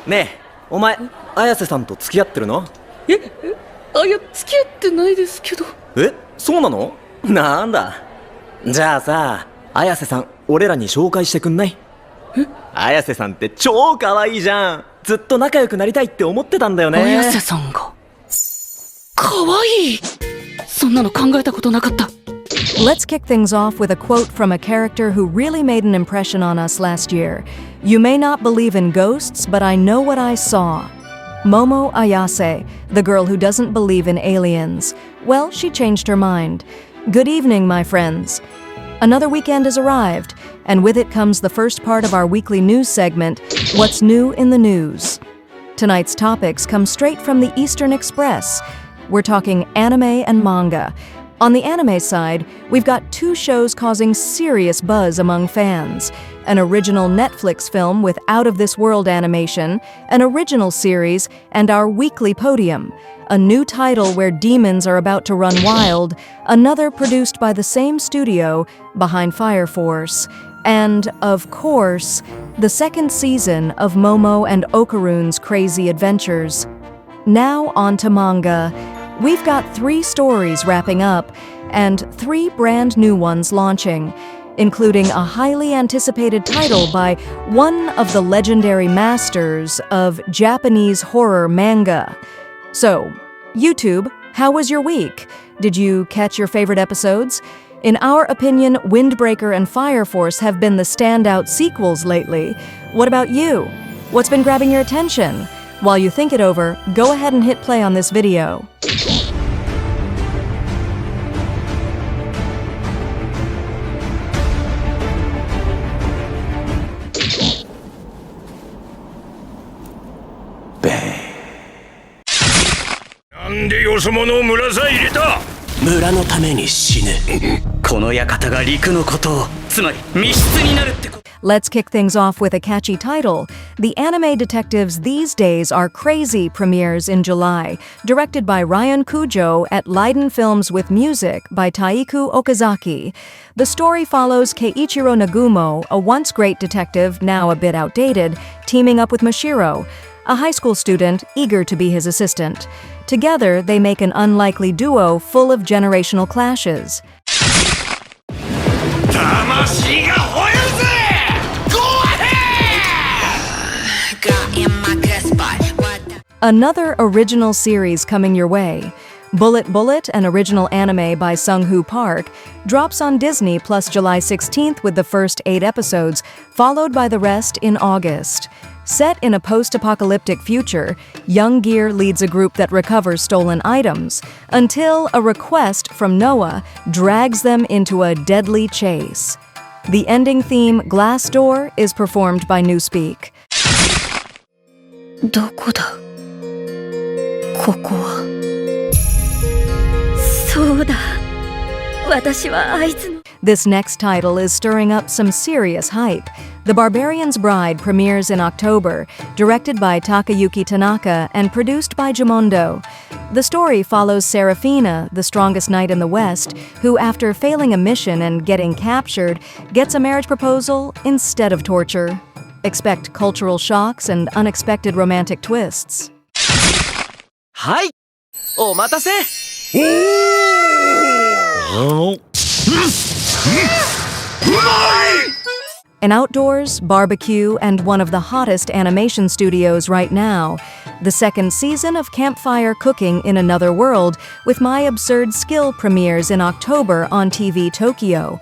ねえ、お前、綾瀬さんと付き合ってるの？いや、付き合ってないですけど。え、そうなの？なんだ。じゃあさ、綾瀬さん、俺らに紹介してくんない？綾瀬さんって超可愛いじゃん。ずっと仲良くなりたいって思ってたんだよね。綾瀬さんが可愛い。そんなの考えたことなかった。Let's kick things off with a quote from a character who really made an impression on us last year. You may not believe in ghosts, but I know what I saw. Momo Ayase, the girl who doesn't believe in aliens. Well, she changed her mind. Good evening, my friends. Another weekend has arrived, and with it comes the first part of our weekly news segment, What's New in the News. Tonight's topics come straight from the Eastern Express. We're talking anime and manga. On the anime side, we've got two shows causing serious buzz among fans. An original Netflix film with out-of-this-world animation, an original series, and our weekly podium. A new title where demons are about to run wild, another produced by the same studio behind Fire Force. And, of course, the second season of Momo and Okarun's crazy adventures. Now on to manga. We've got 3 stories wrapping up, and 3 brand new ones launching, including a highly anticipated title by one of the legendary masters of Japanese horror manga. So, YouTube, how was your week? Did you catch your favorite episodes? In our opinion, Windbreaker and Fire Force have been the standout sequels lately. What about you? What's been grabbing your attention? While you think it over, go ahead and hit play on this video. Bang. なんでよそ者を村さ入れた？村のために死ぬ。この館が陸のことを、つまり密室になるってこと。 Let's kick things off with a catchy title. The Anime Detectives These Days Are Crazy premieres in July, directed by Ryan Kujo at Leiden Films with music by Taiku Okazaki. The story follows Keiichiro Nagumo, a once great detective, now a bit outdated, teaming up with Mashiro, a high school student eager to be his assistant. Together, they make an unlikely duo full of generational clashes. Another original series coming your way. Bullet Bullet, an original anime by Sung-Hoo Park, drops on Disney Plus July 16th with the first 8 episodes, followed by the rest in August. Set in a post-apocalyptic future, Young Gear leads a group that recovers stolen items, until a request from Noah drags them into a deadly chase. The ending theme, Glass Door, is performed by Newspeak. どこだここは。そうだ。私はあいつの。 This next title is stirring up some serious hype. The Barbarian's Bride premieres in October, directed by Takayuki Tanaka and produced by Jumondo. The story follows Serafina, the strongest knight in the West, who, after failing a mission and getting captured, gets a marriage proposal instead of torture. Expect cultural shocks and unexpected romantic twists. はい、お待たせ。An outdoors, barbecue, and one of the hottest animation studios right now. The second season of Campfire Cooking in Another World with My Absurd Skill premieres in October on TV Tokyo.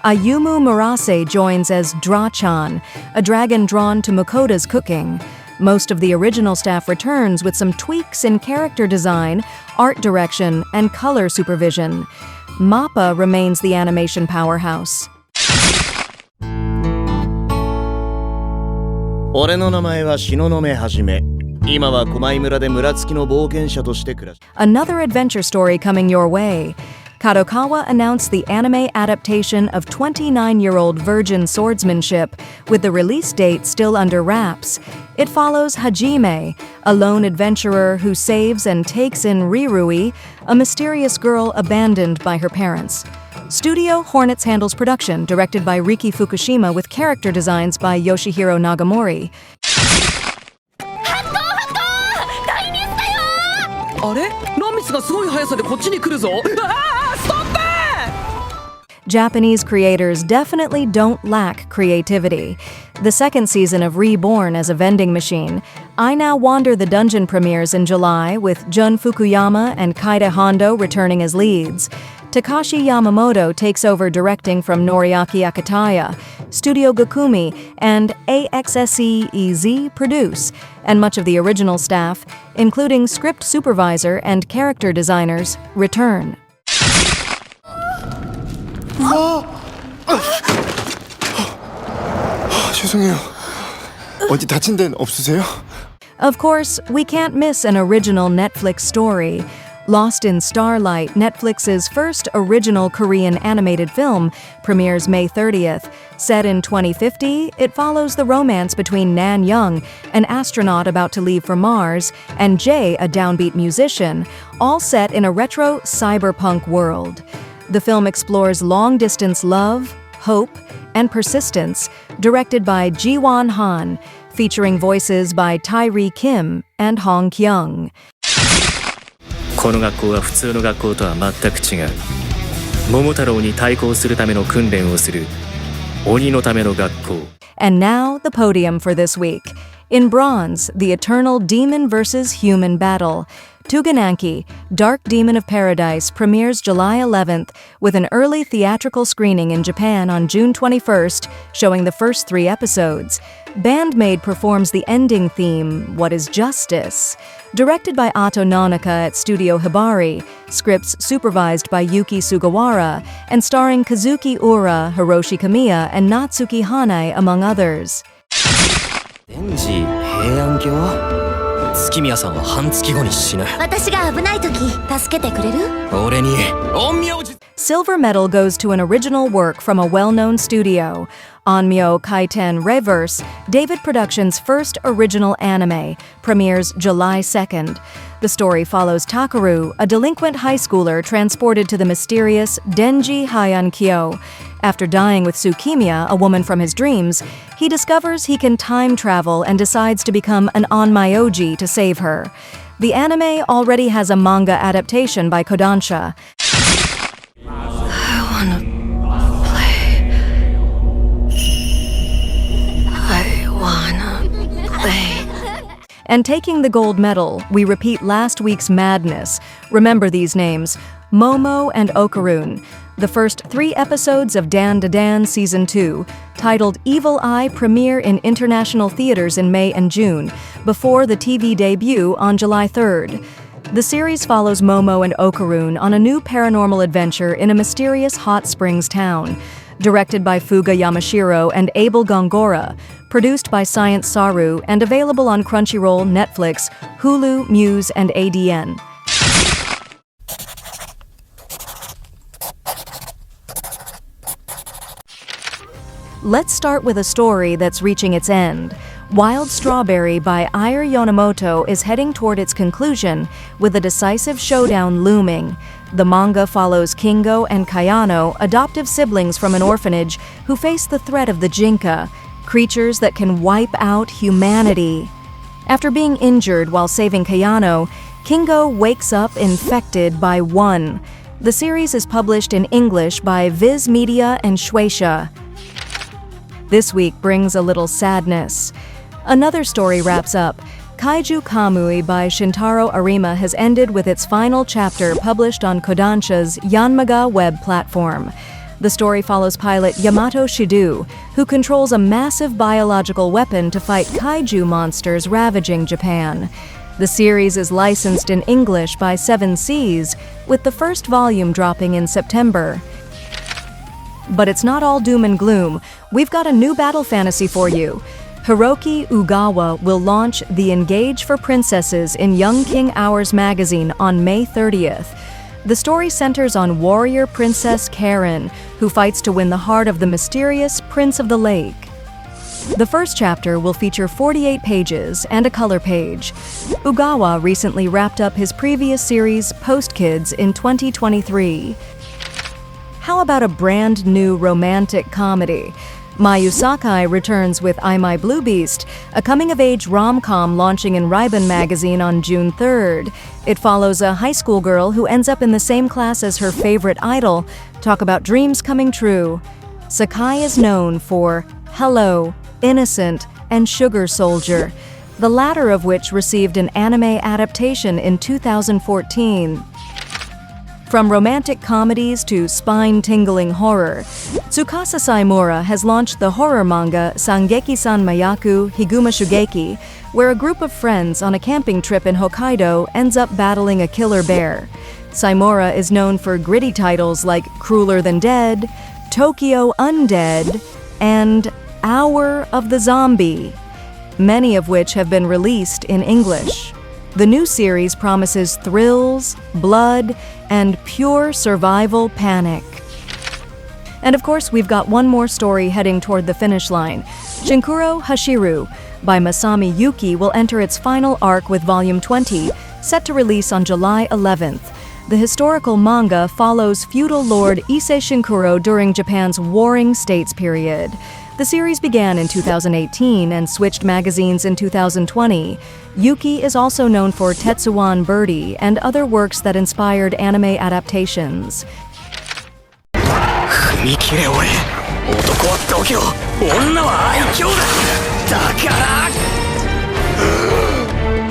Ayumu Murase joins as Dra-chan, a dragon drawn to Makota's cooking. Most of the original staff returns with some tweaks in character design, art direction, and color supervision. MAPPA remains the animation powerhouse. 俺の名前は東雲はじめ。今は狛江村で村付きの冒険者として暮らし。 Another adventure story coming your way. Kadokawa announced the anime adaptation of 29-year-old Virgin Swordsmanship, with the release date still under wraps. It follows Hajime, a lone adventurer who saves and takes in Rirui, a mysterious girl abandoned by her parents. Studio Hornets handles production, directed by Riki Fukushima with character designs by Yoshihiro Nagamori. あれラミスがすごい速さでこっちに来るぞ。ああ、ストップ！ Japanese creators definitely don't lack creativity. The second season of Reborn as a Vending Machine, I Now Wander the Dungeon premieres in July with Jun Fukuyama and Kaide Hondo returning as leads. Takashi Yamamoto takes over directing from Noriaki Akitaya. Studio Gokumi and AXSEEZ produce, and much of the original staff, including script supervisor and character designers, return. 죄송해요. 어디 다친 데는 없으세요? Of course, we can't miss an original Netflix story. Lost in Starlight, Netflix's first original Korean animated film, premieres May 30th. Set in 2050, it follows the romance between Nan Young, an astronaut about to leave for Mars, and Jae, a downbeat musician, all set in a retro cyberpunk world. The film explores long-distance love, hope, and persistence, directed by Ji-won Han, featuring voices by Tyree Kim and Hong Kyung. この学校は普通の学校とは全く違う。桃太郎に対抗するための訓練をする鬼のための学校。 And now, the podium for this week. In bronze, the eternal demon versus human battle. Tougen Anki, Dark Demon of Paradise, premieres July 11th with an early theatrical screening in Japan on June 21st, showing the first 3 episodes. Bandmaid performs the ending theme, What is Justice? Directed by Ato Nanaka at Studio Hibari, scripts supervised by Yuki Sugawara, and starring Kazuki Ura, Hiroshi Kamiya, and Natsuki Hanai, among others. デンジ平安京月宮さんは半月後に死ぬ。私が危ない時助けてくれる？俺に陰陽術。 Silver medal goes to an original work from a well-known studio. Onmyo Kaiten Reverse, David Productions' first original anime, premieres July 2nd. The story follows Takaru, a delinquent high schooler transported to the mysterious Denji Hyankyo. After dying with Tsukimiya, a woman from his dreams, he discovers he can time travel and decides to become an Onmyoji to save her. The anime already has a manga adaptation by Kodansha. And taking the gold medal, we repeat last week's madness. Remember these names: Momo and Okarun. The first 3 episodes of Dan Da Dan Season 2, titled Evil Eye, premiere in international theaters in May and June, before the TV debut on July 3rd. The series follows Momo and Okarun on a new paranormal adventure in a mysterious hot springs town. Directed by Fuga Yamashiro and Abel Gongora, produced by Science Saru, and available on Crunchyroll, Netflix, Hulu, Muse, and ADN. Let's start with a story that's reaching its end. Wild Strawberry by Air Yonemoto is heading toward its conclusion, with a decisive showdown looming. The manga follows Kingo and Kayano, adoptive siblings from an orphanage, who face the threat of the Jinka, creatures that can wipe out humanity. After being injured while saving Kayano, Kingo wakes up infected by one. The series is published in English by Viz Media and Shueisha. This week brings a little sadness. Another story wraps up. Kaiju Kamui by Shintaro Arima has ended with its final chapter published on Kodansha's Yanmaga web platform. The story follows pilot Yamato Shidu, who controls a massive biological weapon to fight kaiju monsters ravaging Japan. The series is licensed in English by 7 Seas, with the first volume dropping in September. But it's not all doom and gloom. We've got a new battle fantasy for you. Hiroki Ugawa will launch The Engage for Princesses in Young King Hours magazine on May 30th. The story centers on warrior Princess Karen, who fights to win the heart of the mysterious Prince of the Lake. The first chapter will feature 48 pages and a color page. Ugawa recently wrapped up his previous series, Post Kids, in 2023. How about a brand new romantic comedy? Mayu Sakai returns with I My Blue Beast, a coming-of-age rom-com launching in Ribbon magazine on June 3rd. It follows a high school girl who ends up in the same class as her favorite idol. Talk about dreams coming true. Sakai is known for Hello, Innocent, and Sugar Soldier, the latter of which received an anime adaptation in 2014. From romantic comedies to spine-tingling horror, Tsukasa Saimura has launched the horror manga Sangeki-san Mayaku Higuma Shugeki, where a group of friends on a camping trip in Hokkaido ends up battling a killer bear. Saimura is known for gritty titles like Crueler Than Dead, Tokyo Undead, and Hour of the Zombie, many of which have been released in English. The new series promises thrills, blood, and pure survival panic. And of course, we've got one more story heading toward the finish line. Shinkuro Hashiru by Masami Yuki will enter its final arc with Volume 20, set to release on July 11th. The historical manga follows feudal lord Ise Shinkuro during Japan's Warring States period. The series began in 2018 and switched magazines in 2020. Yuki is also known for Tetsuwan Birdie and other works that inspired anime adaptations. 踏み切れ俺、男は度胸、女は愛嬌だ。だから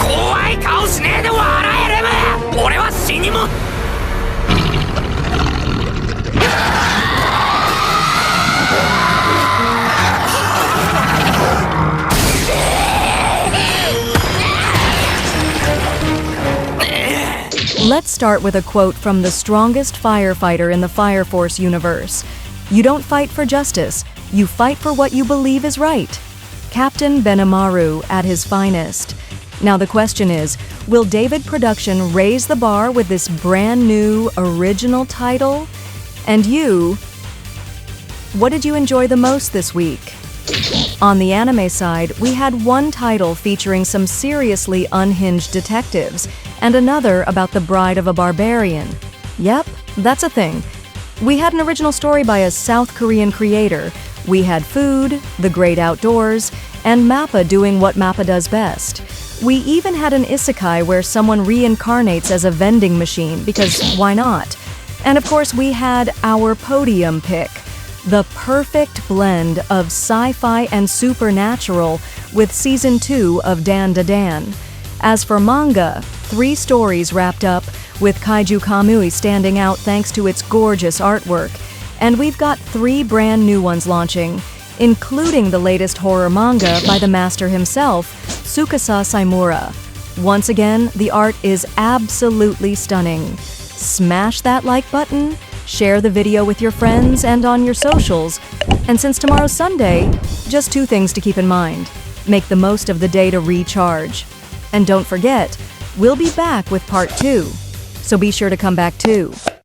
怖い顔しねえで笑えレム。俺は死にも。Let's start with a quote from the strongest firefighter in the Fire Force universe. You don't fight for justice, you fight for what you believe is right. Captain Benamaru at his finest. Now the question is, will David Production raise the bar with this brand new, original title? And you, what did you enjoy the most this week? On the anime side, we had one title featuring some seriously unhinged detectives, and another about the bride of a barbarian. Yep, that's a thing. We had an original story by a South Korean creator. We had food, the great outdoors, and MAPPA doing what MAPPA does best. We even had an isekai where someone reincarnates as a vending machine, because why not? And of course, we had our podium pick. The perfect blend of sci-fi and supernatural with Season 2 of Dan Da Dan. As for manga, 3 stories wrapped up, with Kaiju Kamui standing out thanks to its gorgeous artwork. And we've got 3 brand new ones launching, including the latest horror manga by the master himself, Tsukasa Saimura. Once again, the art is absolutely stunning. Smash that like button, share the video with your friends and on your socials. And since tomorrow's Sunday, just 2 things to keep in mind. Make the most of the day to recharge. And don't forget, we'll be back with part 2. So be sure to come back too.